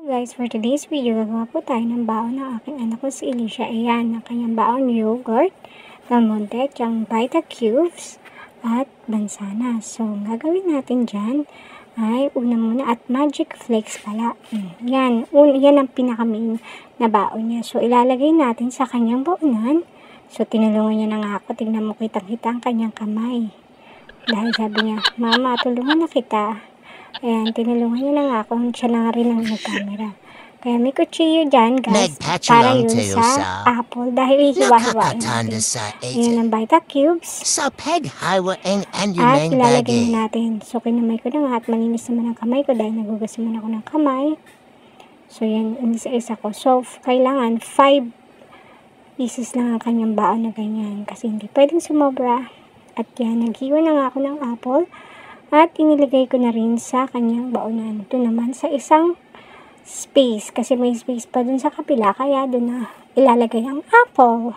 Guys, for today's video, gagawa po tayo ng baon ng aking anak ko si Alicia. Ayan, ang kanyang baon yogurt, Del Monte, yung Vita Cubes, at Bansana. So, ang gagawin natin dyan ay una muna at Magic Flakes pala. Yan, yan ang pinaka-main na baon niya. So, ilalagay natin sa kanyang baonan. So, tinulungan niya na nga ako. Tingnan mo, kitang-kita ang kanyang kamay. Dahil sabi niya, Mama, tulungan na kita. Ayan, tinulungan niya na nga ako. Siya na nga rin ang camera. Kaya may kutsilyo dyan, guys. Para yun sa apple. Dahil hiwa-hiwain natin. Ayan ang Vita Cubes. At ilalagay natin. So, kinamay ko na nga at malinis naman ang kamay ko dahil nagugas naman ako ng kamay. So, yan, isa-isa ko. So, kailangan 5 pieces lang ang kanyang baon na ganyan. Kasi hindi pwedeng sumobra. At yan, naghiwa na nga ako ng apple. At inilagay ko na rin sa kanyang baonan. Ito naman sa isang space. Kasi may space pa dun sa kapila. Kaya dun na ilalagay ang apple.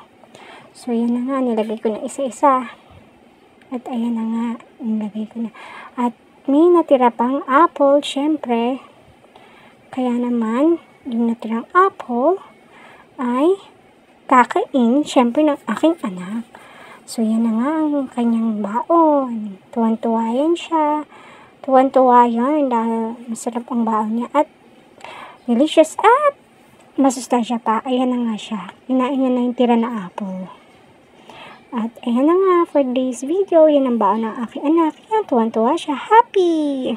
So, yan na nga. Nilagay ko na isa-isa. At ayan na nga. Nilagay ko na. At may natira pang apple. Syempre. Kaya naman, yung natirang apple ay kakain. Syempre ng aking anak. So, yan na nga ang kanyang baon. Tuwan-tuwa yan siya. Tuwan-tuwa yan dahil masarap ang baon niya. At delicious at masustansya pa. Ayan na nga siya. Kinain niya na yung tira na apple. At ayan na nga for today's video. Yan ang baon ng aking anak. Yan, tuwan-tuwa siya. Happy!